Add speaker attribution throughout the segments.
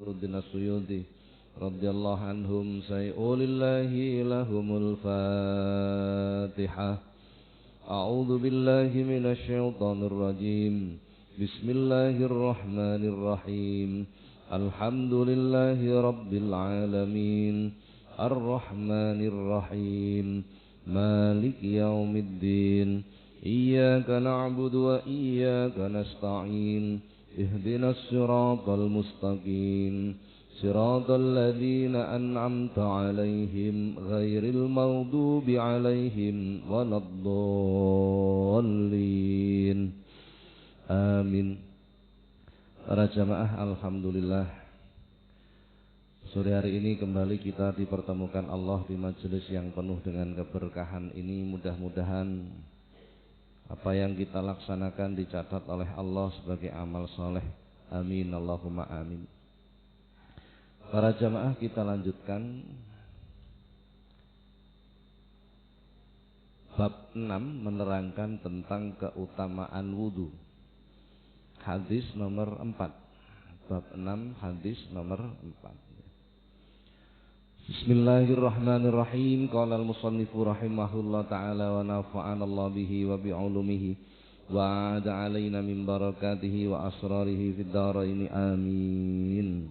Speaker 1: الدين السيوطي رضي الله عنهم سيقول الله لهم الفاتحة. أعوذ بالله من الشيطان الرجيم. بسم الله الرحمن الرحيم. الحمد لله رب العالمين الرحمن الرحيم مالك يوم الدين إياك نعبد وإياك نستعين اهدنا الصراط المستقيم صراط الذين أنعمت عليهم غير المغضوب عليهم ولا الضالين آمين. Para jamaah, alhamdulillah, sore hari ini kembali kita dipertemukan Allah di majelis yang penuh dengan keberkahan ini. Mudah-mudahan apa yang kita laksanakan dicatat oleh Allah sebagai amal soleh. Amin, Allahumma amin. Para jamaah, kita lanjutkan bab 6 menerangkan tentang keutamaan wudu. Hadis nomor 4. Bab 6 hadis nomor 4. Bismillahirrahmanirrahim. Qala al-musannifu rahimahullah ta'ala wa nafa'ana Allah bihi wa bi'ulumihi wa a'ada alaina min barakatihi wa asrarihi fid dharaini amin.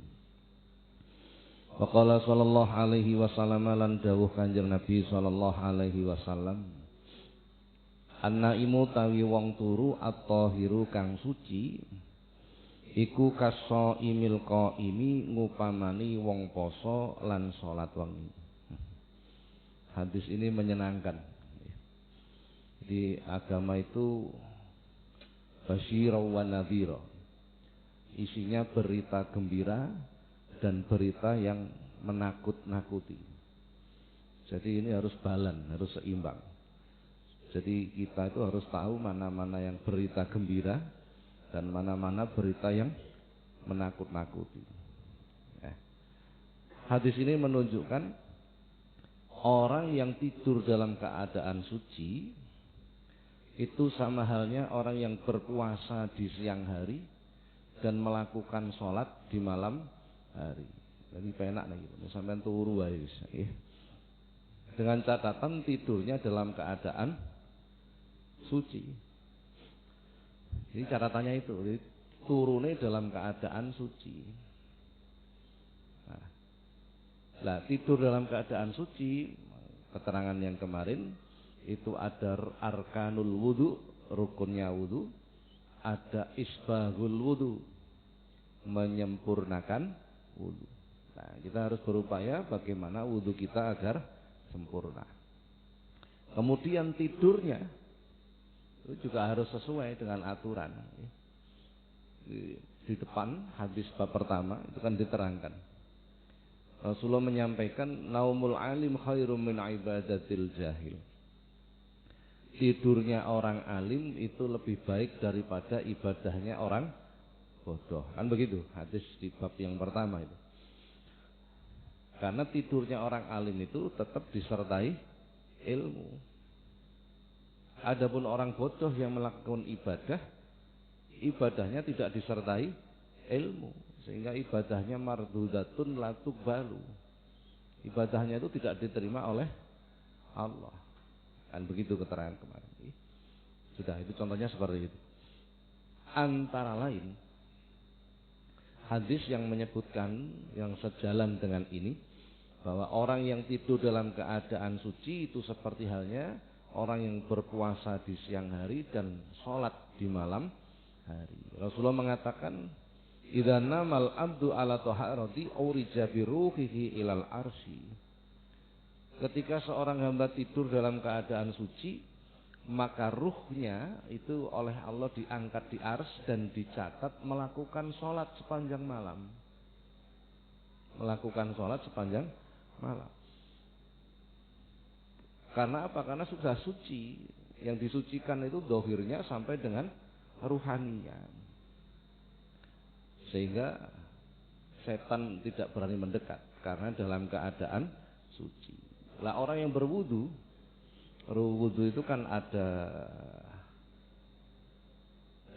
Speaker 1: Wa qala sallallahu alaihi wasallam lan dawuh Kanjeng Nabi sallallahu alaihi wasallam, An-naimu tawi wong turu at-tahiru kang suci iku kasaimil qaimi ngupamani wong poso lan salat wengi. Hadis ini menyenangkan. Di agama itu basyira wa nadhira. Isinya berita gembira dan berita yang menakut-nakuti. Jadi ini harus balan, harus seimbang. Jadi kita itu harus tahu mana-mana yang berita gembira dan mana-mana berita yang menakut-nakuti. Hadis ini menunjukkan orang yang tidur dalam keadaan suci itu sama halnya orang yang berpuasa di siang hari dan melakukan sholat di malam hari. Jadi penak nih, sampai turu wae. Dengan catatan tidurnya dalam keadaan suci. Jadi catatannya itu, turunnya dalam keadaan suci. Nah, tidur dalam keadaan suci, keterangan yang kemarin itu ada arkanul wudu, rukunnya wudu, ada isbahul wudu, menyempurnakan wudu. Nah, kita harus berupaya bagaimana wudu kita agar sempurna. Kemudian tidurnya itu juga harus sesuai dengan aturan. Di depan hadis bab pertama itu kan diterangkan, Rasulullah menyampaikan naumul alim khairum min ibadatil jahil. Tidurnya orang alim itu lebih baik daripada ibadahnya orang bodoh. Kan begitu hadis di bab yang pertama itu. Karena tidurnya orang alim itu tetap disertai ilmu. Adapun orang bodoh yang melakukan ibadah, ibadahnya tidak disertai ilmu, sehingga ibadahnya mardudatun la tuqbalu. Ibadahnya itu tidak diterima oleh Allah. Kan begitu keterangan kemarin. Sudah, itu contohnya seperti itu. Antara lain hadis yang menyebutkan yang sejalan dengan ini, bahwa orang yang tidur dalam keadaan suci itu seperti halnya orang yang berpuasa di siang hari dan sholat di malam hari. Rasulullah mengatakan, idza namal abdu ala taharati urija bi ruhihi ilal arsy. Ketika seorang hamba tidur dalam keadaan suci, maka ruhnya itu oleh Allah diangkat di ars dan dicatat melakukan sholat sepanjang malam. Melakukan sholat sepanjang malam. Karena apa? Karena sudah suci. Yang disucikan itu dohirnya sampai dengan ruhaninya. Sehingga setan tidak berani mendekat karena dalam keadaan suci. Lah orang yang berwudu, wudu itu kan ada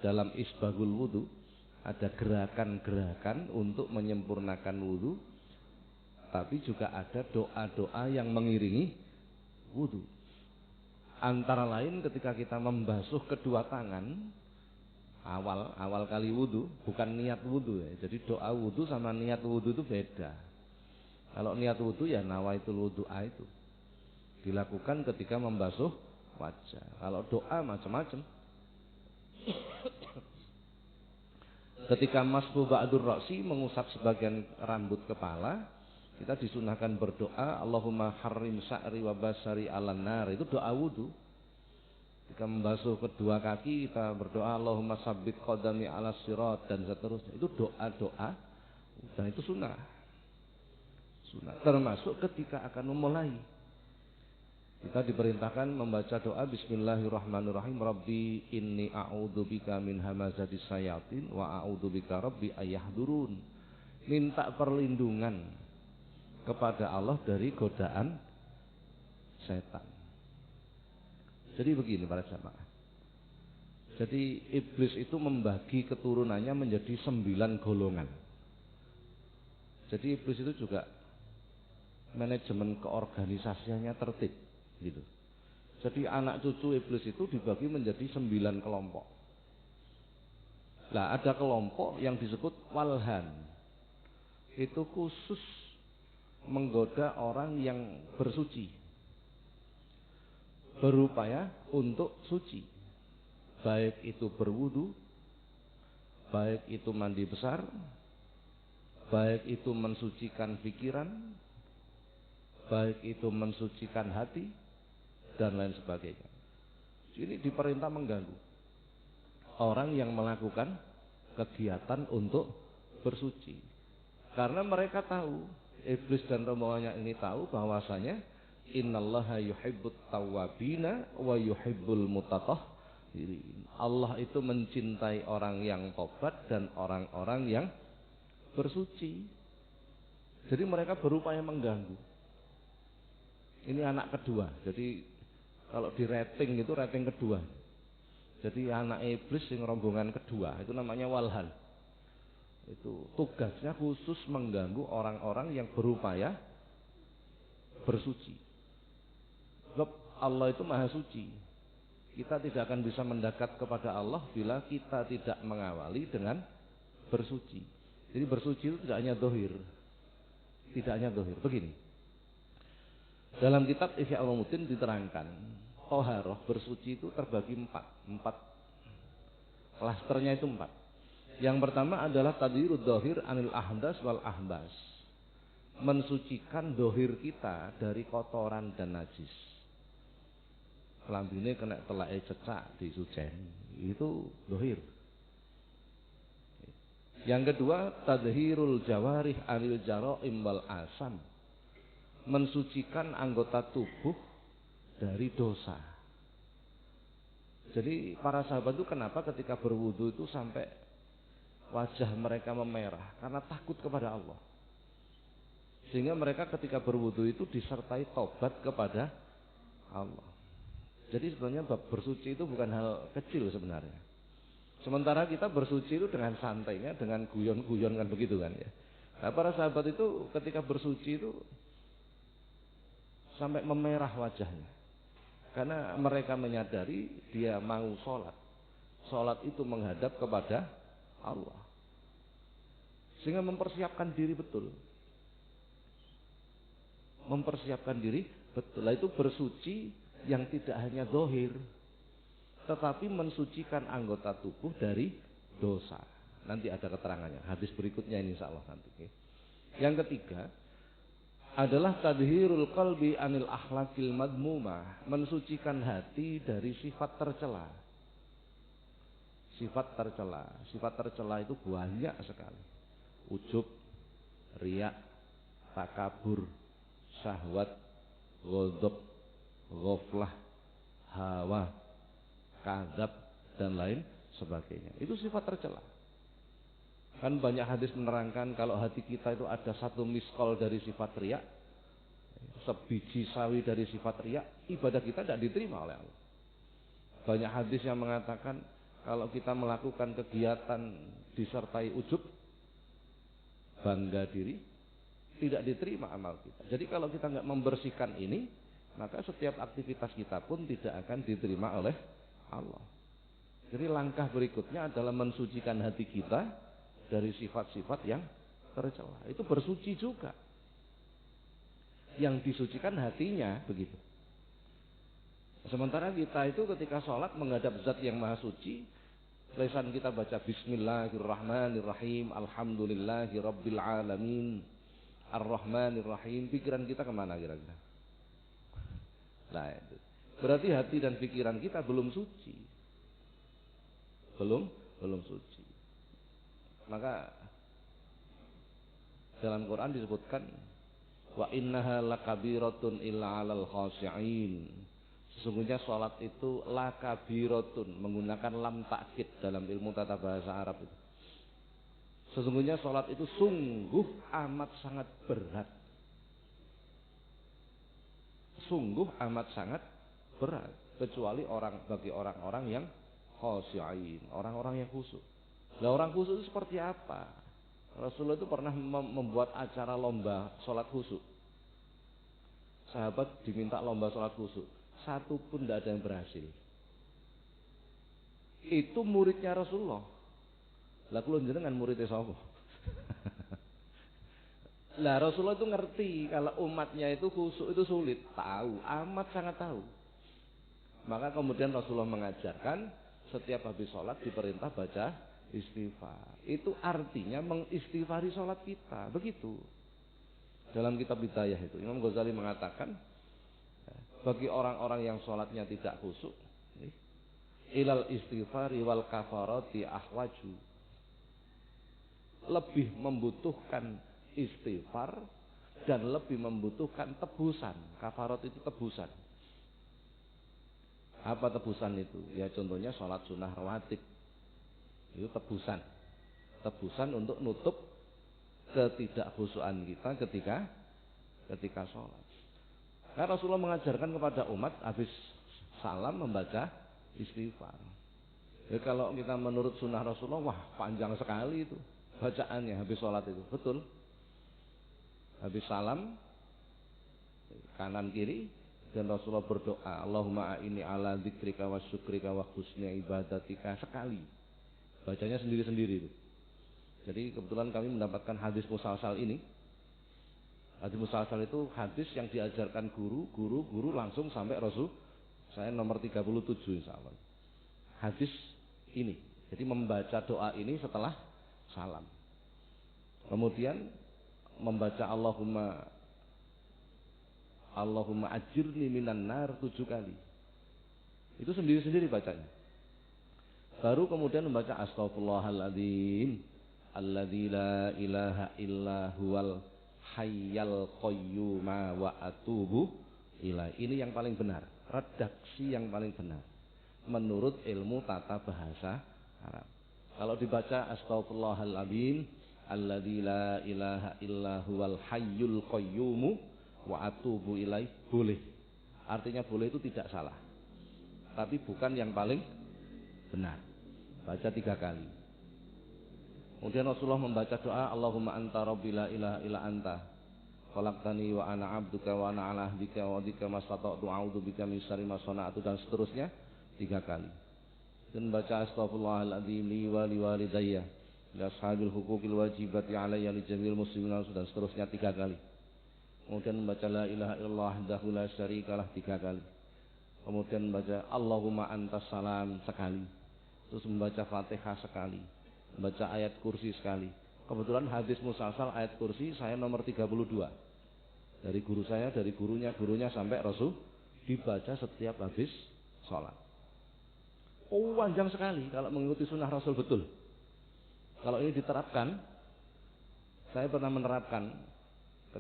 Speaker 1: dalam isbagul wudu, ada gerakan-gerakan untuk menyempurnakan wudu, tapi juga ada doa-doa yang mengiringi wudu. Antara lain ketika kita membasuh kedua tangan, awal kali wudu, bukan niat wudu ya. Jadi doa wudu sama niat wudu itu beda. Kalau niat wudu ya nawaitul wudu'a itu dilakukan ketika membasuh wajah. Kalau doa macam-macam. Ketika mashu ba'dur ra'si, mengusap sebagian rambut kepala, kita disunahkan berdoa Allahumma harrim sa'ri wa basari 'alan nar. Itu doa wudu. Ketika membasuh kedua kaki kita berdoa Allahumma sabbit qadami 'alas sirat dan seterusnya. Itu doa-doa dan itu sunnah. Termasuk ketika akan memulai, kita diperintahkan membaca doa Bismillahirrahmanirrahim. Rabbi inni a'udzubika min hamazatis sayatin wa a'udzubika rabbi ayahdurun. Minta perlindungan kepada Allah dari godaan setan. Jadi begini para jamaah. Jadi iblis itu membagi keturunannya menjadi 9 golongan. Jadi iblis itu juga manajemen keorganisasiannya tertib gitu. Jadi anak cucu iblis itu dibagi menjadi 9 kelompok. Nah, ada kelompok yang disebut walhan. Itu khusus menggoda orang yang bersuci, berupaya untuk suci, baik itu berwudu, baik itu mandi besar, baik itu mensucikan pikiran, baik itu mensucikan hati, dan lain sebagainya. Ini diperintah mengganggu orang yang melakukan kegiatan untuk bersuci, karena mereka tahu, iblis dan rombongannya ini tahu bahwasanya innallaha yuhibbut tawwabina wa yuhibbul mutatahhirin. Allah itu mencintai orang yang tobat dan orang-orang yang bersuci. Jadi mereka berupaya mengganggu. Ini anak kedua. Jadi kalau di rating itu rating kedua. Jadi anak iblis yang rombongan kedua itu namanya walhan. Itu tugasnya khusus mengganggu orang-orang yang berupaya bersuci. Sebab Allah itu maha suci. Kita tidak akan bisa mendekat kepada Allah bila kita tidak mengawali dengan bersuci. Jadi bersuci itu tidak hanya dohir. Tidak hanya dohir. Begini. Dalam kitab Ihya Ulumuddin diterangkan, toharoh bersuci itu terbagi 4. Klasternya itu 4. Yang pertama adalah tadhirud dohir anil ahdas wal ahbas. Mensucikan dohir kita dari kotoran dan najis. Kelambine kena telake cecak di sucen, itu dohir. Yang kedua tadhirul jawarih anil jaraim wal asam. Mensucikan anggota tubuh dari dosa. Jadi para sahabat itu kenapa ketika berwudu itu sampai wajah mereka memerah? Karena takut kepada Allah. Sehingga mereka ketika berwudu itu disertai tobat kepada Allah. Jadi sebenarnya bab bersuci itu bukan hal kecil sebenarnya. Sementara kita bersuci itu dengan santainya, dengan guyon-guyon kan begitu kan ya. Nah, para sahabat itu ketika bersuci itu sampai memerah wajahnya, karena mereka menyadari dia mau sholat. Sholat itu menghadap kepada Allah, sehingga mempersiapkan diri betul. Mempersiapkan diri betul. Itu bersuci yang tidak hanya dohir, tetapi mensucikan anggota tubuh dari dosa. Nanti ada keterangannya, hadis berikutnya ini insya Allah nanti. Yang ketiga adalah tadhirul qalbi anil akhlaqil madmumah. Mensucikan hati dari sifat tercela. Sifat tercela. Sifat tercela itu banyak sekali. Ujub, riya, takabur, syahwat, ghadab, ghaflah, hawa, kadzab, dan lain sebagainya. Itu sifat tercela. Kan banyak hadis menerangkan kalau hati kita itu ada 1 miskol dari sifat riya, sebiji sawi dari sifat riya, ibadah kita tidak diterima oleh Allah. Banyak hadis yang mengatakan Kalau kita melakukan kegiatan disertai ujub, bangga diri, tidak diterima amal kita. Jadi kalau kita nggak membersihkan ini, maka setiap aktivitas kita pun tidak akan diterima oleh Allah. Jadi langkah berikutnya adalah mensucikan hati kita dari sifat-sifat yang tercela. Itu bersuci juga. Yang disucikan hatinya begitu. Sementara kita itu ketika sholat menghadap zat yang maha suci, lisan kita baca Bismillahirrahmanirrahim, Alhamdulillahi Rabbil Alamin, Ar-Rahmanirrahim. Pikiran kita kemana kira-kira? Nah, itu. Berarti hati dan pikiran kita belum suci. Belum suci. Maka dalam Quran disebutkan wa innaha lakabiratun illa 'alal khashi'in. Sesungguhnya sholat itu lakabiratun, menggunakan lam takkid dalam ilmu tata bahasa Arab itu. Sesungguhnya sholat itu sungguh amat sangat berat. Sungguh amat sangat berat, kecuali bagi orang-orang yang khashi'in, orang-orang yang khusyuk. Nah, orang khusyuk itu seperti apa? Rasulullah itu pernah membuat acara lomba sholat khusyuk. Sahabat diminta lomba sholat khusyuk, satu pun tidak ada yang berhasil. Itu muridnya Rasulullah. Lah kula jenengan muridnya sapa? Lah Rasulullah itu ngerti kalau umatnya itu khusyuk itu sulit, tahu, amat sangat tahu. Maka kemudian Rasulullah mengajarkan setiap habis sholat diperintah baca istighfar. Itu artinya mengistighfari sholat kita, begitu. Dalam kitab Bidayah itu Imam Ghazali mengatakan, bagi orang-orang yang sholatnya tidak khusyuk, ilal istighfari wal kafarati ahwaju, lebih membutuhkan istighfar dan lebih membutuhkan tebusan. Kafarat itu tebusan. Apa tebusan itu? Ya contohnya sholat sunnah rawatib, itu tebusan. Tebusan untuk nutup ketidakkhusyukan kita ketika sholat. Karena Rasulullah mengajarkan kepada umat habis salam membaca istighfar. Ya kalau kita menurut sunnah Rasulullah, wah panjang sekali itu bacaannya habis sholat itu, betul. Habis salam kanan kiri dan Rasulullah berdoa, Allahumma a'inni ala dzikrika wa syukrika wa husni ibadatika, sekali. Bacanya sendiri-sendiri itu. Jadi kebetulan kami mendapatkan hadis musalsal ini. Hadis musalsal itu hadis yang diajarkan guru langsung sampai Rasul. Saya nomor 37 insyaallah. Hadis ini. Jadi membaca doa ini setelah salam. Kemudian membaca Allahumma ajirni minan nar 7 kali. Itu sendiri-sendiri bacanya. Baru kemudian membaca astaghfirullahaladzim alladzi la ilaha illa huwal hayyal qayyuma wa atubu ilaihi. Ini yang paling benar, redaksi yang paling benar menurut ilmu tata bahasa Arab. Kalau dibaca astaghfirullahaladzim alladzi la ilaha illa huwal hayyul qayyumu wa atubu ilaihi, boleh. Artinya boleh itu tidak salah, tapi bukan yang paling benar. Baca 3 kali. Kemudian Rasulullah membaca doa Allahumma anta rabbi la ilaha illa anta khalaqtani wa ana 'abduka wa ana 'ala ahdika wa wa'dika mastata'tu a'udzu bika min syarri ma sana'tu, dan seterusnya 3 kali. Dan baca astaghfirullahaladzim li wa li walidayya li ashabil huquqil wajibati 'alayya li jami'il muslimin, dan seterusnya 3 kali. Kemudian membaca la ilaha illallah wahdahu la syarikalah 3 kali. Kemudian membaca Allahumma antas salam sekali. Terus membaca Fatihah sekali. Membaca ayat kursi sekali. Kebetulan hadis musalsal ayat kursi saya nomor 32. Dari guru saya, dari gurunya sampai Rasul, dibaca setiap habis sholat. Oh, panjang sekali kalau mengikuti sunnah Rasul, betul. Kalau ini diterapkan, saya pernah menerapkan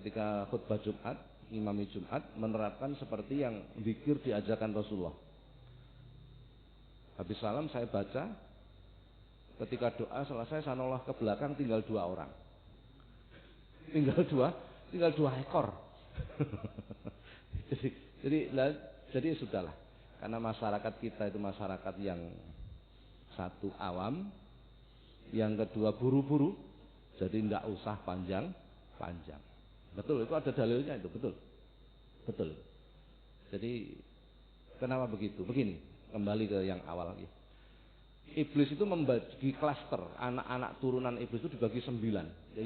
Speaker 1: ketika khutbah Jumat, imami Jumat, menerapkan seperti yang zikir diajarkan Rasulullah. Habis salam saya baca, ketika doa selesai saya noleh ke belakang, tinggal 2 orang. Tinggal dua ekor. jadi sudahlah. Karena masyarakat kita itu masyarakat yang Satu awam, yang kedua buru-buru, jadi tidak usah panjang-panjang. Betul, itu ada dalilnya itu, betul. Betul. Jadi kenapa begitu? Begini, kembali ke yang awal lagi. Iblis itu membagi klaster, anak-anak turunan iblis itu dibagi 9.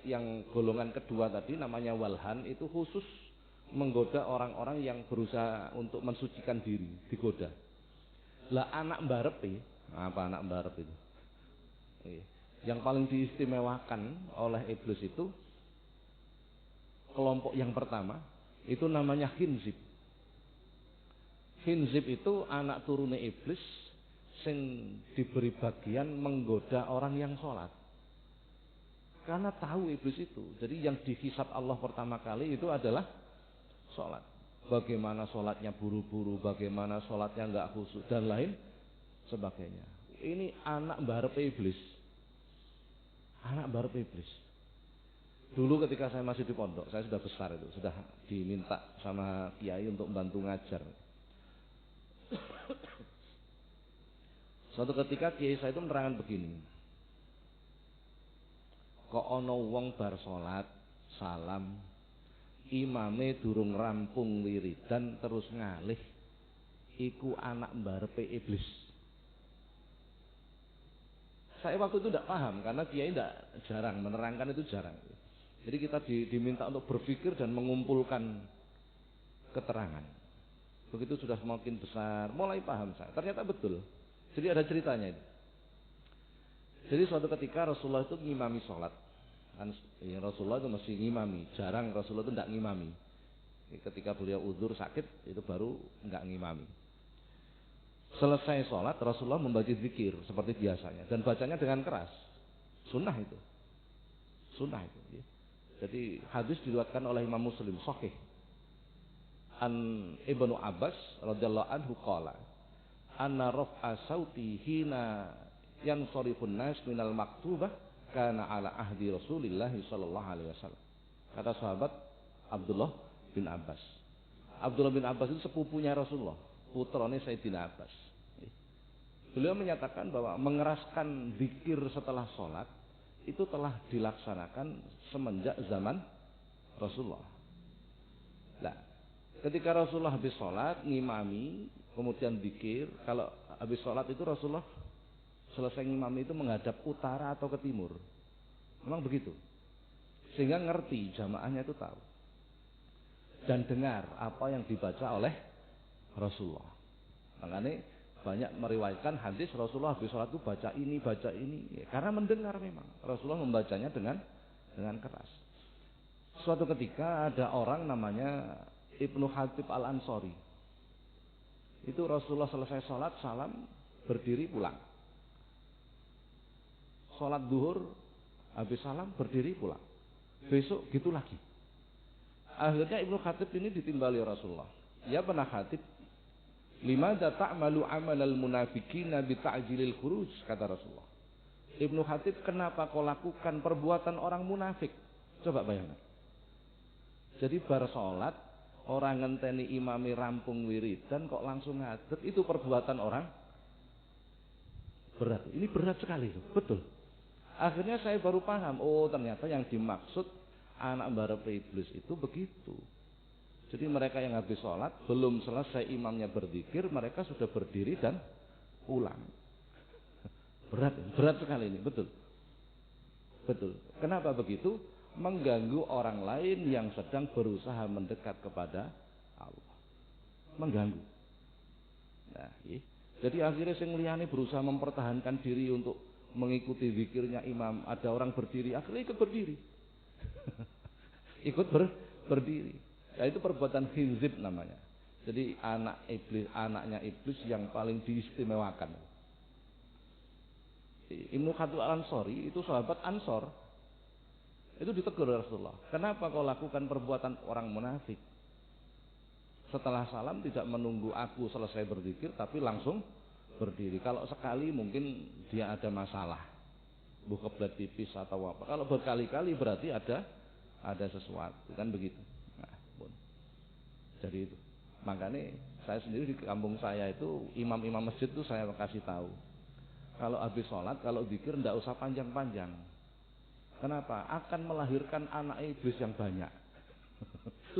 Speaker 1: Yang golongan kedua tadi namanya walhan, itu khusus menggoda orang-orang yang berusaha untuk mensucikan diri, digoda. Lah anak mbarepe, apa anak mbarep itu? Yang paling diistimewakan oleh iblis itu kelompok yang pertama, itu namanya khinzib. Khinzib itu anak turune iblis sing diberi bagian menggoda orang yang sholat. Karena tahu iblis itu. Jadi yang dihisab Allah pertama kali itu adalah sholat. Bagaimana sholatnya buru-buru, bagaimana sholatnya enggak khusyuk dan lain sebagainya. Ini anak mbarep iblis. Anak mbarep iblis. Dulu ketika saya masih di pondok, saya sudah besar itu, sudah diminta sama kiai untuk membantu ngajar. Suatu ketika kiai saya itu menerangkan begini. Kok ana wong bar salat, salam, imame durung rampung wiridan terus ngalih, iku anak mbarepe iblis. Saya waktu itu tidak paham karena kiai tidak jarang menerangkan, itu jarang. Jadi kita diminta untuk berpikir dan mengumpulkan keterangan. Begitu sudah semakin besar, mulai paham saya. Ternyata betul. Jadi ada ceritanya itu. Jadi suatu ketika Rasulullah itu ngimami sholat. Rasulullah itu masih ngimami. Jarang Rasulullah itu tidak ngimami. Ketika beliau uzur sakit, itu baru nggak ngimami. Selesai sholat, Rasulullah membaca zikir seperti biasanya. Dan bacanya dengan keras. Sunnah itu. Sunnah itu. Jadi hadis diriwayatkan oleh Imam Muslim sahih. An Ibnu Abbas radhiyallahu anhu qala anna raf'a sauti hina yansarifun nas minal maktubah kana ala ahdi Rasulillah sallallahu alaihi wasallam. Kata sahabat Abdullah bin Abbas. Abdullah bin Abbas itu sepupunya Rasulullah, putrane Sayyidina Abbas. Beliau menyatakan bahwa mengeraskan zikir setelah sholat itu telah dilaksanakan semenjak zaman Rasulullah. Nah, ketika Rasulullah habis sholat, ngimami, kemudian zikir. Kalau habis sholat itu Rasulullah selesai ngimami itu menghadap utara atau ke timur. Memang begitu. Sehingga ngerti, jamaahnya itu tahu. Dan dengar apa yang dibaca oleh Rasulullah. Makanya banyak meriwayatkan hadis Rasulullah habis sholat itu baca ini. Ya, karena mendengar memang. Rasulullah membacanya dengan keras. Suatu ketika ada orang namanya Ibnu Khatib Al-Ansori. Itu Rasulullah selesai sholat, salam, berdiri pulang. Sholat duhur, habis salam, berdiri pulang. Besok gitu lagi. Akhirnya Ibnu Khatib ini ditimbali Rasulullah. Ya pernah Khatib, limadza ta'malu amalal munafiqina bi ta'jilil khuruj, kata Rasulullah. Ibnu Khatib, kenapa kau lakukan perbuatan orang munafik? Coba bayangkan. Jadi bar sholat, orang ngenteni imami rampung wiridan kok langsung ngadep, itu perbuatan orang berat. Ini berat sekali, betul. Akhirnya saya baru paham, oh ternyata yang dimaksud anak mbarep iblis itu begitu. Jadi mereka yang habis sholat, belum selesai imamnya berzikir, mereka sudah berdiri dan pulang. Berat sekali ini, betul. Betul. Kenapa begitu? Mengganggu orang lain yang sedang berusaha mendekat kepada Allah. Mengganggu. Nah, jadi akhirnya sing liyane berusaha mempertahankan diri untuk mengikuti zikirnya imam. Ada orang berdiri, akhirnya ikut berdiri. Ikut berdiri. Ya, itu perbuatan khinzib namanya. Jadi anaknya iblis yang paling diistimewakan. Ibnu Khatib Al-Ansori itu sahabat Ansor. Itu ditegur Rasulullah. Kenapa kau lakukan perbuatan orang munafik? Setelah salam tidak menunggu aku selesai berzikir, tapi langsung berdiri. Kalau sekali mungkin dia ada masalah, kebelet tipis atau apa. Kalau berkali-kali berarti ada sesuatu, kan begitu. Nah, pun. Jadi itu. Makanya Saya sendiri di kampung saya itu imam-imam masjid itu saya kasih tahu. Kalau habis sholat, kalau zikir tidak usah panjang-panjang. Kenapa? Akan melahirkan anak iblis yang banyak.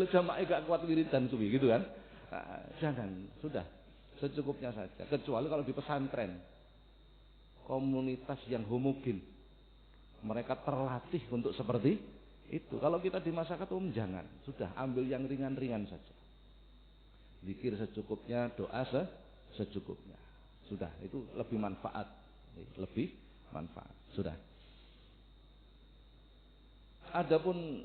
Speaker 1: Lu jamaah gak kuat wiridan suwi gitu kan? Jangan, sudah secukupnya saja. Kecuali kalau di pesantren, komunitas yang homogen, mereka terlatih untuk seperti itu. Kalau kita di masyarakat umum jangan, sudah ambil yang ringan-ringan saja. Zikir secukupnya, doa secukupnya. Sudah, itu lebih manfaat. Sudah. Adapun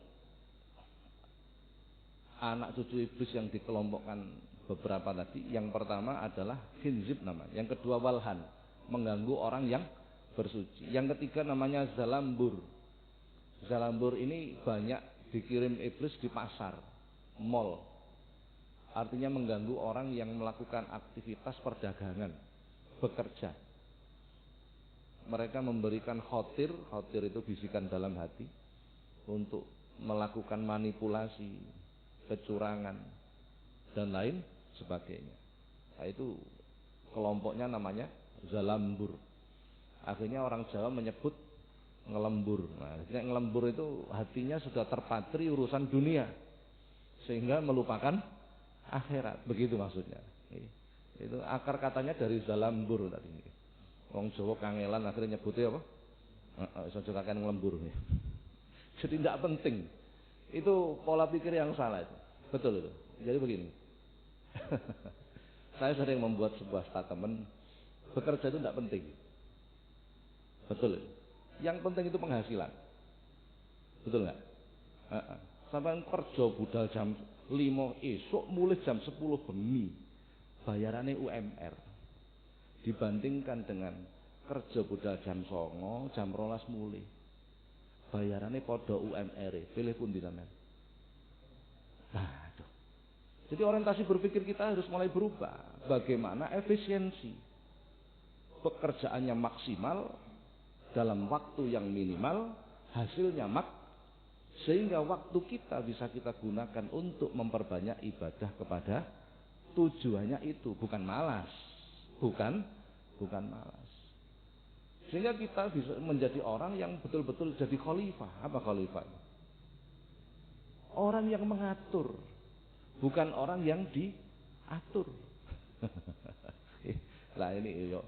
Speaker 1: anak cucu iblis yang dikelompokkan beberapa tadi, yang pertama adalah khinzib namanya, yang kedua walhan, mengganggu orang yang bersuci, yang ketiga namanya zalambur. Zalambur ini banyak dikirim iblis di pasar, mall. Artinya mengganggu orang yang melakukan aktivitas perdagangan, bekerja. Mereka memberikan khotir itu bisikan dalam hati untuk melakukan manipulasi, kecurangan dan lain sebagainya. Nah, itu kelompoknya namanya zalambur. Akhirnya orang Jawa menyebut ngelembur. Nah, ngelembur itu hatinya sudah terpatri urusan dunia sehingga melupakan akhirat. Begitu maksudnya. Itu akar katanya dari zalambur tadi. Wong Jawa kangelan akhirnya nyebutnya apa? Iso kakean ngelembur. Jadi tidak penting. Itu pola pikir yang salah itu. Betul itu. Jadi begini. Saya sering membuat sebuah statement, bekerja itu tidak penting. Betul itu. Yang penting itu penghasilan. Betul nggak? Sampai kerja budal jam 5 esok mulai jam 10 bengi. Bayarannya UMR. Dibandingkan dengan kerja budal jam 09.00 jam 12 mulai. Bayarannya podo UMR. Pilih pun di sana. Aduh. Jadi orientasi berpikir kita harus mulai berubah. Bagaimana efisiensi pekerjaannya maksimal dalam waktu yang minimal, hasilnya sehingga waktu kita bisa kita gunakan untuk memperbanyak ibadah kepada tujuannya itu, bukan malas, bukan malas. Sehingga kita bisa menjadi orang yang betul-betul jadi khalifah. Apa khalifah? Orang yang mengatur, bukan orang yang diatur. Lah ini yo.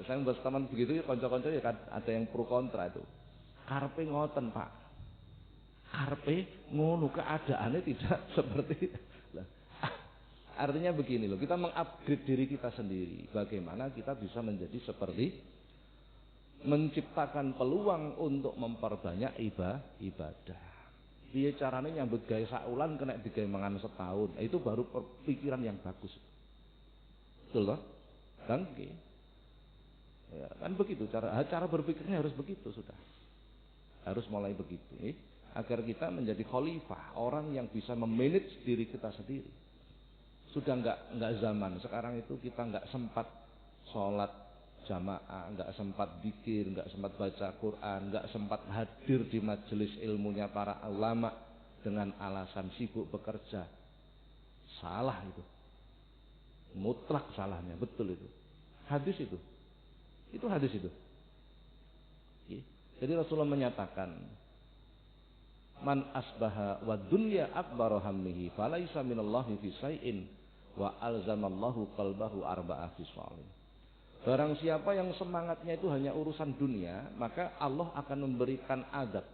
Speaker 1: Saya membuat teman begitu, konco-konco ya kan ada yang pro kontra itu. Karpe ngoten, Pak. Karpe ngono, keadaannya tidak seperti lah. Artinya begini loh, kita mengupgrade diri kita sendiri. Bagaimana kita bisa menjadi seperti menciptakan peluang untuk memperbanyak ibadah. Piye carane nyambut gawe saulan kena digawe mangan setahun. Itu baru pikiran yang bagus. Betul toh? Kan ya, kan begitu cara berpikirnya harus begitu sudah. Harus mulai begitu, agar kita menjadi khalifah, orang yang bisa memanage diri kita sendiri. Sudah enggak zaman sekarang itu kita enggak sempat sholat jamaah, enggak sempat zikir, enggak sempat baca Quran, enggak sempat hadir di majelis ilmunya para ulama dengan alasan sibuk bekerja. Salah itu. Mutlak salahnya, betul itu. Hadis itu. Itu hadis itu. Jadi Rasulullah menyatakan, man asbaha wa dunya akbaru hammihi falaisa minallahi fi syai'in wa alzamallahu qalbahu arba'a khisalin. Barang siapa yang semangatnya itu hanya urusan dunia, maka Allah akan memberikan adab.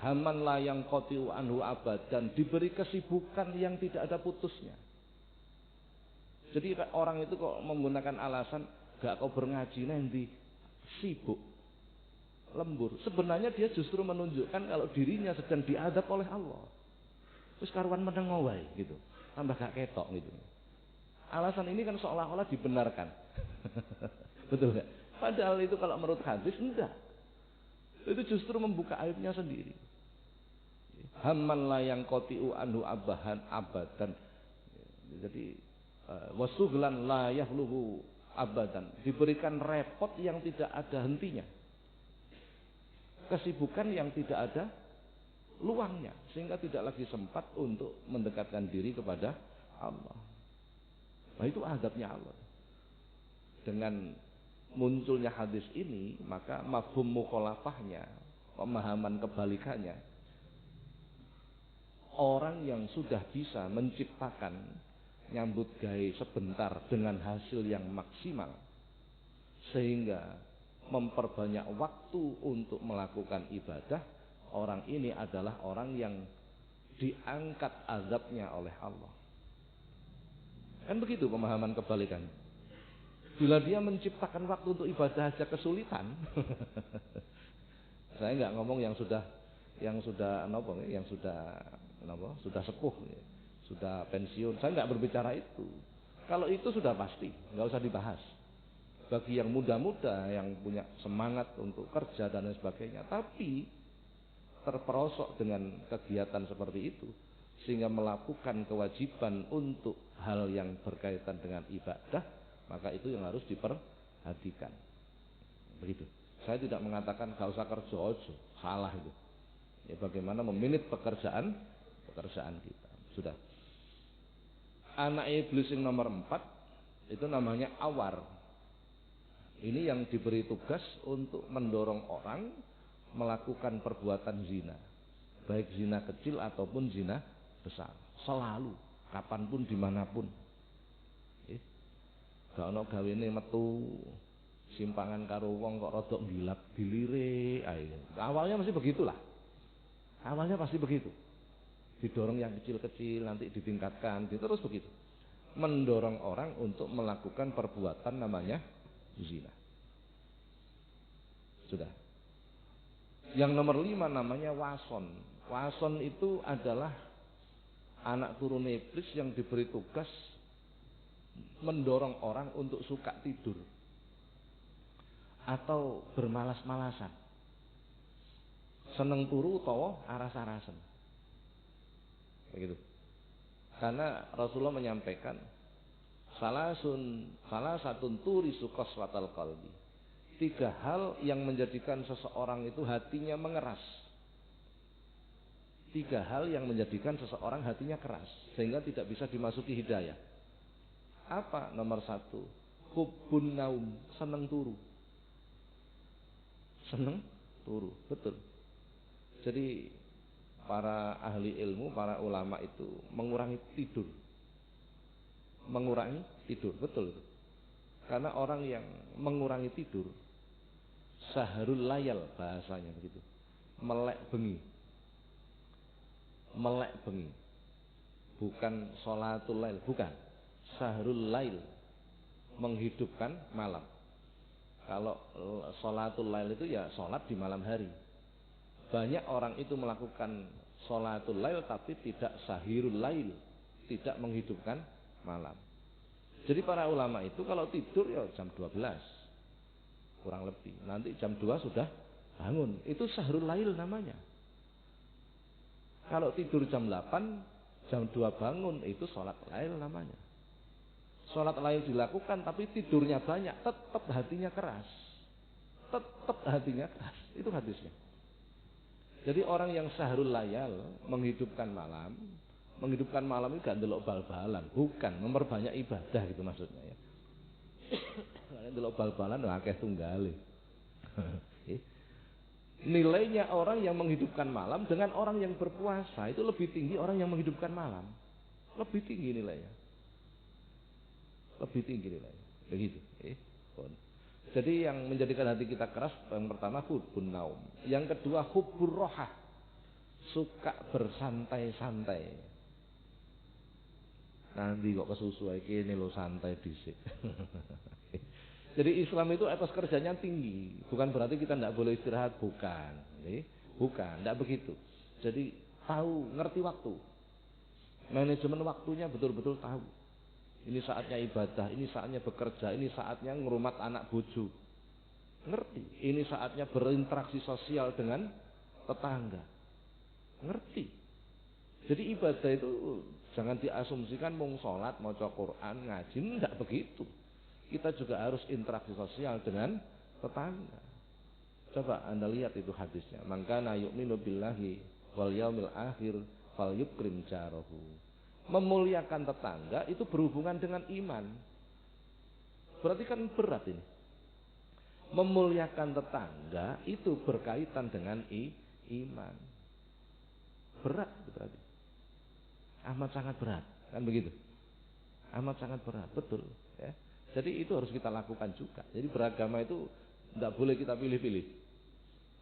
Speaker 1: Haman la yang qatiu anhu abadan, diberi kesibukan yang tidak ada putusnya. Jadi orang itu kok menggunakan alasan gak kau berngaji nanti sibuk, lembur. Sebenarnya dia justru menunjukkan kalau dirinya sedang diadab oleh Allah. Terus karuan meneng wae gitu. Tambah gak ketok gitu. Alasan ini kan seolah-olah dibenarkan. Betul gak? Padahal itu kalau menurut hadis enggak. Itu justru membuka aibnya sendiri. Hamman la yang qatiu anhu abadan. Jadi wasughlan la yahluhu abadan, diberikan repot yang tidak ada hentinya, kesibukan yang tidak ada luangnya, sehingga tidak lagi sempat untuk mendekatkan diri kepada Allah. Nah itu adabnya Allah. Dengan munculnya hadis ini, maka mafhum mukhalafahnya, pemahaman kebalikannya, orang yang sudah bisa menciptakan nyambut gawe sebentar dengan hasil yang maksimal, sehingga memperbanyak waktu untuk melakukan ibadah, orang ini adalah orang yang diangkat azabnya oleh Allah. Kan begitu pemahaman kebalikan. Bila dia menciptakan waktu untuk ibadah saja kesulitan. Saya nggak ngomong yang sudah sepuh, sudah pensiun. Saya nggak berbicara itu. Kalau itu sudah pasti, nggak usah dibahas. Bagi yang muda-muda yang punya semangat untuk kerja dan lain sebagainya, tapi terperosok dengan kegiatan seperti itu, sehingga melakukan kewajiban untuk hal yang berkaitan dengan ibadah, maka itu yang harus diperhatikan. Begitu. Saya tidak mengatakan gak usah kerja ojo, salah itu. Ya bagaimana meminit pekerjaan kita. Sudah. Anak iblis yang nomor 4 itu namanya awar. Ini yang diberi tugas untuk mendorong orang melakukan perbuatan zina, baik zina kecil ataupun zina besar, selalu, kapanpun, dimanapun. Gak ono gawene metu simpangan karo wong kok rodok gilap dilire ae. Awalnya masih begitulah. Awalnya pasti begitu. Didorong yang kecil-kecil, nanti ditingkatkan, terus begitu. Mendorong orang untuk melakukan perbuatan namanya zina. Sudah. Yang nomor 5 namanya wason. Wason itu adalah anak turun iblis yang diberi tugas mendorong orang untuk suka tidur atau bermalas-malasan, seneng turu utawa aras-arasan. Begitu. Karena Rasulullah menyampaikan salah satu turisu qaswatal qalbi. 3 hal yang menjadikan seseorang itu hatinya mengeras. 3 hal yang menjadikan seseorang hatinya keras sehingga tidak bisa dimasuki hidayah. Apa? Nomor 1, hubbun naum, seneng turu. Seneng turu, betul. Jadi para ahli ilmu, para ulama itu mengurangi tidur. Mengurangi tidur, betul. Karena orang yang mengurangi tidur, saharul layal bahasanya begitu. Melek bengi. Melek bengi. Bukan sholatul lail, bukan. Saharul lail, menghidupkan malam. Kalau sholatul lail itu ya sholat di malam hari. Banyak orang itu melakukan sholatul lail tapi tidak sahirul lail, tidak menghidupkan malam. Jadi para ulama itu kalau tidur ya jam 12 kurang lebih, nanti jam 2 sudah bangun, itu sahrul lail namanya. Kalau tidur jam 8 jam 2 bangun, itu sholat lail namanya. Sholat lail dilakukan tapi tidurnya banyak, tetap hatinya keras. Tetap hatinya keras, itu hadisnya. Jadi orang yang sahrul layal, menghidupkan malam itu gak ndelok bal-balan, bukan memperbanyak ibadah gitu maksudnya ya. Ndelok bal-balan akeh tunggale. Nilainya orang yang menghidupkan malam dengan orang yang berpuasa itu lebih tinggi orang yang menghidupkan malam. Lebih tinggi nilainya. Lebih tinggi nilainya. Begitu. Jadi yang menjadikan hati kita keras, yang pertama hubbun naum, yang kedua hubbur rohah, suka bersantai-santai. Nanti kok kesusu iki ini lo santai dhisik. Jadi Islam itu etos kerjanya tinggi, bukan berarti kita tidak boleh istirahat, bukan, bukan, tidak begitu. Jadi tahu, ngerti waktu, manajemen waktunya betul-betul tahu. Ini saatnya ibadah, ini saatnya bekerja, ini saatnya ngerumat anak bojo, ngerti. Ini saatnya berinteraksi sosial dengan tetangga, ngerti. Jadi ibadah itu jangan diasumsikan mung sholat, maca Quran, ngaji, tidak begitu. Kita juga harus interaksi sosial dengan tetangga. Coba Anda lihat itu hadisnya. Man kana yu'minu billahi wal yaumil akhir falyukrim jarahu. Memuliakan tetangga itu berhubungan dengan iman. Berarti kan berat ini. Memuliakan tetangga itu berkaitan dengan iman. Berat berarti. Amat sangat berat, kan begitu? Amat sangat berat, betul. Ya. Jadi itu harus kita lakukan juga. Jadi beragama itu tidak boleh kita pilih-pilih.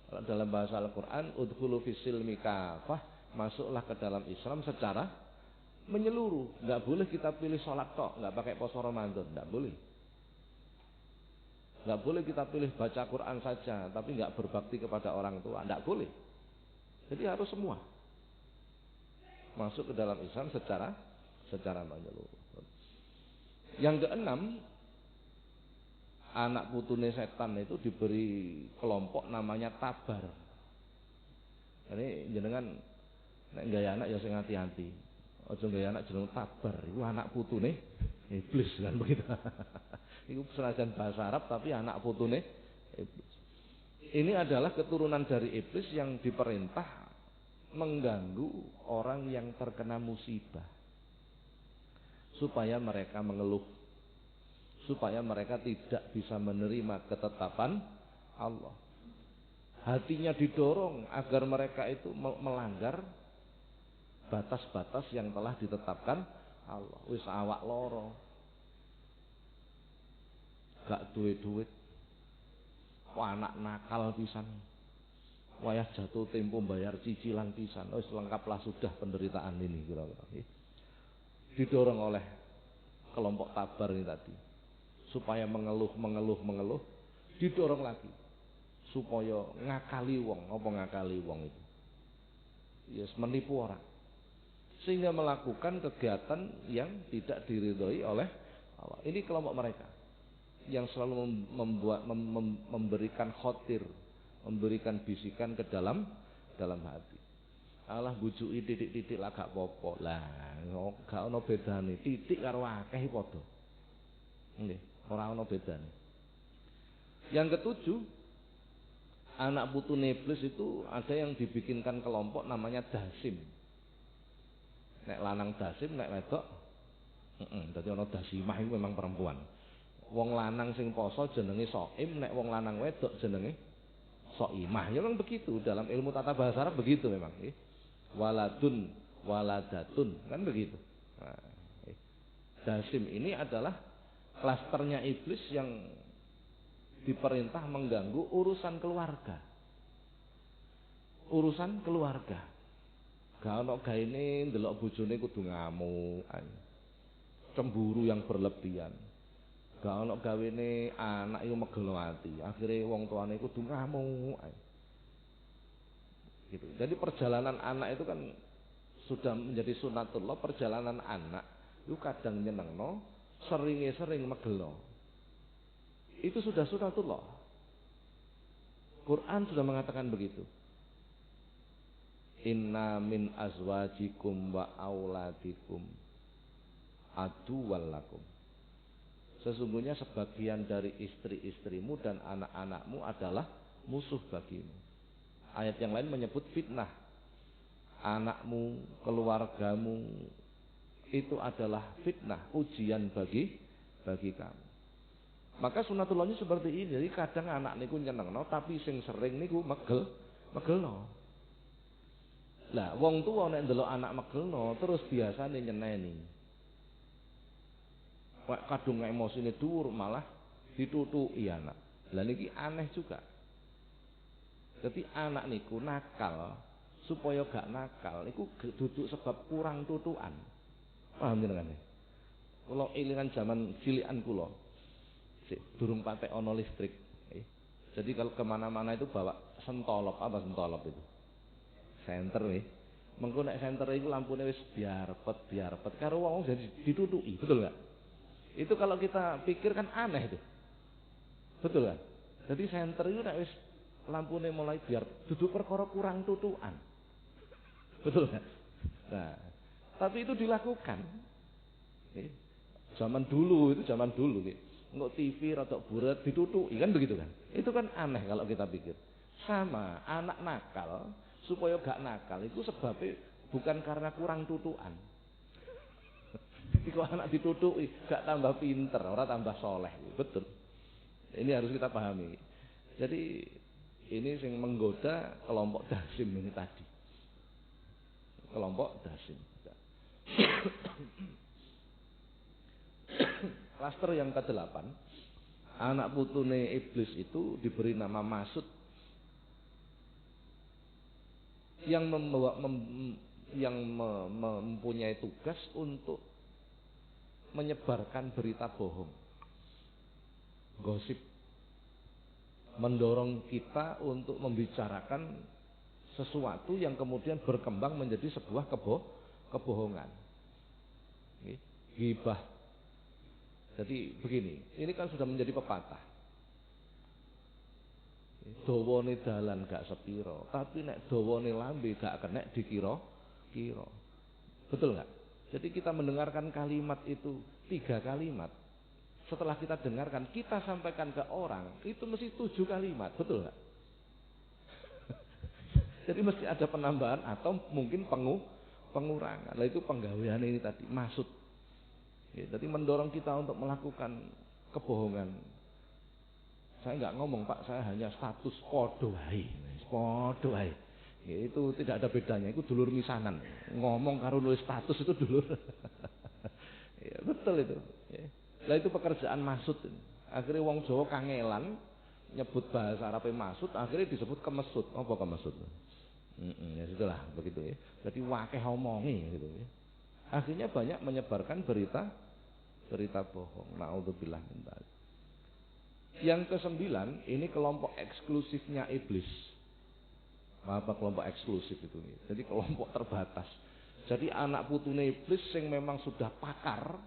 Speaker 1: Kalau dalam bahasa Al-Quran, udkhulu fis-silmi kafah, masuklah ke dalam Islam secara menyeluruh. Tidak boleh kita pilih sholat tok, nggak pakai poso Ramadan, tidak boleh. Nggak boleh kita pilih baca Quran saja, tapi nggak berbakti kepada orang tua, tidak boleh. Jadi harus semua masuk ke dalam Islam secara menyeluruh. Yang keenam, anak putune setan itu diberi kelompok namanya Tabar. Ini jenengan nek gaya anak ya sing hati-hati. Aja gaya anak jeneng Tabar, iku anak putune iblis kan begitu. Iku senajan bahasa Arab tapi anak putune iblis. Ini adalah keturunan dari iblis yang diperintah mengganggu orang yang terkena musibah supaya mereka mengeluh, supaya mereka tidak bisa menerima ketetapan Allah. Hatinya didorong agar mereka itu melanggar batas-batas yang telah ditetapkan Allah. Wis awak loro, gak duwe duit, anak nakal pisan, wayah jatuh tempo bayar cicilan pisan, wis lengkaplah sudah penderitaan ini kira-kira. Didorong oleh kelompok Tabar ini tadi supaya mengeluh, didorong lagi supaya ngakali wong. Apa ngakali wong itu? Yes, menipu orang sehingga melakukan kegiatan yang tidak diridhoi oleh Allah. Ini kelompok mereka yang selalu memberikan khotir, memberikan bisikan ke dalam hati. Allah bujuki titik-titik lah gak apa-apa. Lah gak ono bedane titik karo akeh padha. Nggih, ora ono bedane. Yang ketujuh, anak putune iblis itu ada yang dibikinkan kelompok namanya dasim. Nek lanang dasim, nek wedok dadi ono dasimah itu memang perempuan. Wong lanang sing poso jenenge soim, nek wong lanang wedok jenenge soimah. Ya memang begitu dalam ilmu tata bahasa Arab begitu memang, nggih. Waladun, waladatun, kan begitu. Nah, dasim ini adalah klasternya iblis yang diperintah mengganggu urusan keluarga. Urusan keluarga. Gak ono gaene ndelok bojone kudu ngamuk, cemburu yang berlebihan. Gak ono gawene anak iku megelo ati, akhire wong tuane kudu ngamuk. Gitu. Jadi perjalanan anak itu kan sudah menjadi sunatullah. Perjalanan anak itu kadang nyenengno, sering megelo. Itu sudah sunatullah. Quran sudah mengatakan begitu. Inna min azwajikum wa auladikum aduwwal lakum. Sesungguhnya sebagian dari istri-istrimu dan anak-anakmu adalah musuh bagimu. Ayat yang lain menyebut fitnah. Anakmu, keluargamu itu adalah fitnah, ujian bagi kamu. Maka sunatullahnya seperti ini. Jadi kadang anak niku nyenengno, tapi sing sering niku megelno. Lah wong tuwa nek ndelok anak megelno terus biasane nyeneni. Kadung emosine dhuwur malah ditutuki anak. Lah niki aneh juga. Jadi anak niku nakal supaya gak nakal niku duduk sebab kurang tutukan. Paham jenengan? Kula elingan zaman cilikan kula. Durung patek ono listrik. Jadi kalau kemana-mana itu bawa sentolop. Apa sentolop itu? Senter nih. Mengko nek senter itu lampune wis biarpet karo wong jadi ditutuki, betul enggak? Itu kalau kita pikir kan aneh itu. Betul kan? Jadi senter itu nek wis lampune mulai biar duduk perkara kurang tutukan. Betul kan? Nah, tapi itu dilakukan. Zaman dulu Nggak TV rada buret ditutuki kan begitu kan? Itu kan aneh kalau kita pikir. Sama anak nakal supaya gak nakal itu sebabnya bukan karena kurang tutukan. Iku anak ditutuki, gak tambah pinter, ora tambah soleh. Betul. Ini harus kita pahami. Jadi ini yang menggoda kelompok Dasim ini tadi. Kelompok Dasim. Klaster yang ke-8, anak putune iblis itu diberi nama Masud yang mempunyai tugas untuk menyebarkan berita bohong, gosip, mendorong kita untuk membicarakan sesuatu yang kemudian berkembang menjadi sebuah kebohongan. Ghibah. Jadi begini, ini kan sudah menjadi pepatah. Dawane dalan gak sepiro, tapi nek dawane lambe gak kenek dikira-kira. Betul nggak? Jadi kita mendengarkan kalimat itu 3 kalimat. Setelah kita dengarkan, kita sampaikan ke orang, itu mesti 7 kalimat, betul nggak? Jadi mesti ada penambahan atau mungkin pengurangan. Nah itu penggawean ini tadi, maksud. Jadi mendorong kita untuk melakukan kebohongan. Saya nggak ngomong Pak, saya hanya status podo wae. Podo wae. Itu tidak ada bedanya, itu dulur misanan. Ngomong karo nulis status itu dulur. Ya, betul itu. Lah itu pekerjaan maksud. Akhirnya wong Jawa kangelan nyebut bahasa Arab maksud, akhirnya disebut kemesut. Apa kemesut? Ya sudahlah begitu ya. Jadi wakeh omongi gitu ya. Akhirnya banyak menyebarkan berita bohong. Naudzubillah min dzalik. Yang ke-9 ini kelompok eksklusifnya iblis. Apa kelompok eksklusif itu? Jadi kelompok terbatas. Jadi anak putune iblis yang memang sudah pakar,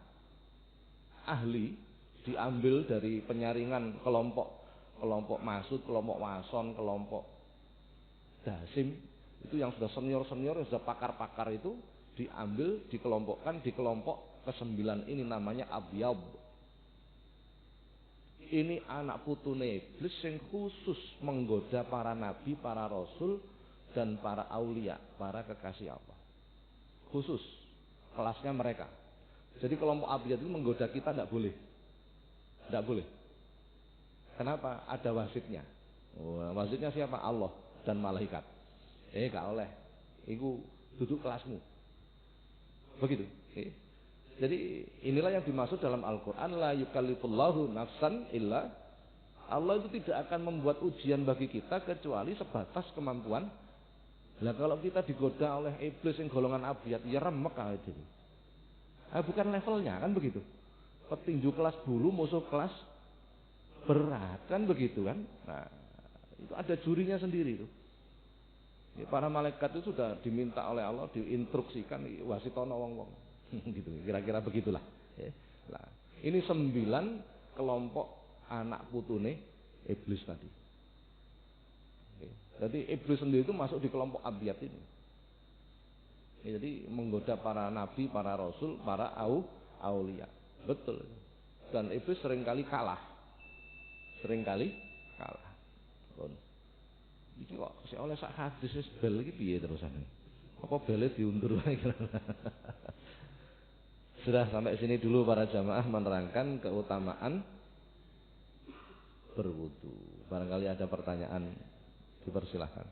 Speaker 1: ahli, diambil dari penyaringan kelompok Masud, kelompok Wason, kelompok Dasim, itu yang sudah senior-senior, yang sudah pakar-pakar itu diambil, dikelompokkan di kelompok ke-9 ini namanya Abyab. Ini anak putune iblis yang khusus menggoda para nabi, para rasul, dan para aulia, para kekasih Allah. Khusus kelasnya mereka. Jadi kelompok Abyad itu menggoda kita tidak boleh. Tidak boleh. Kenapa? Ada wasitnya. Wasitnya siapa? Allah dan malaikat. Gak oleh. Iku duduk kelasmu. Begitu. Jadi inilah yang dimaksud dalam Al-Quran, la yukallifullahu nafsan illa. Allah itu tidak akan membuat ujian bagi kita kecuali sebatas kemampuan. Nah kalau kita digoda oleh iblis yang golongan Abyad, ya remek aja. Bukan levelnya kan begitu. Petinju kelas bulu, musuh kelas berat kan begitu kan. Nah itu ada jurinya sendiri tuh. Para malaikat itu sudah diminta oleh Allah, diinstruksikan wasitono wong-wong. Gitu, kira-kira begitulah. Nah, ini 9 kelompok anak putune iblis tadi. Jadi iblis sendiri itu masuk di kelompok Abyad ini. Jadi menggoda para nabi, para rasul, para aulia. Betul. Dan iblis seringkali kalah. Iki kok sik oleh sak hadis wis bel iki piye terusane? Apa bele diundur wae. Sudah sampai sini dulu para jamaah menerangkan keutamaan berwudu. Barangkali ada pertanyaan, dipersilahkan.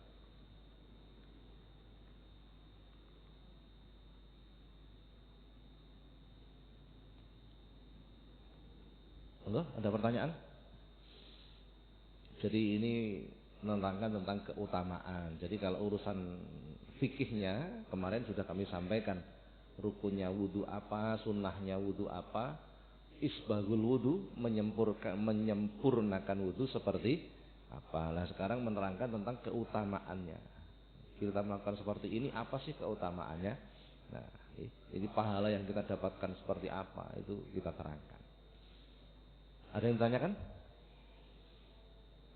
Speaker 1: Halo, ada pertanyaan? Jadi ini menerangkan tentang keutamaan. Jadi kalau urusan fikihnya kemarin sudah kami sampaikan. Rukunnya wudu apa, sunnahnya wudu apa, isbagul wudu, menyempurnakan wudu seperti apa. Nah sekarang menerangkan tentang keutamaannya. Kita melakukan seperti ini, apa sih keutamaannya? Nah ini pahala yang kita dapatkan seperti apa, itu kita terangkan. Ada yang tanyakan?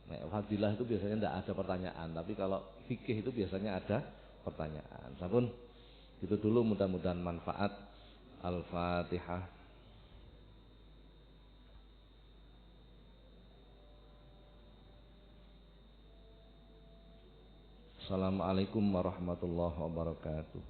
Speaker 1: Nah, fadilah itu biasanya tidak ada pertanyaan, tapi kalau fikih itu biasanya ada pertanyaan. Sampun. Itu dulu, mudah-mudahan manfaat. Al-Fatihah. Assalamualaikum warahmatullahi wabarakatuh.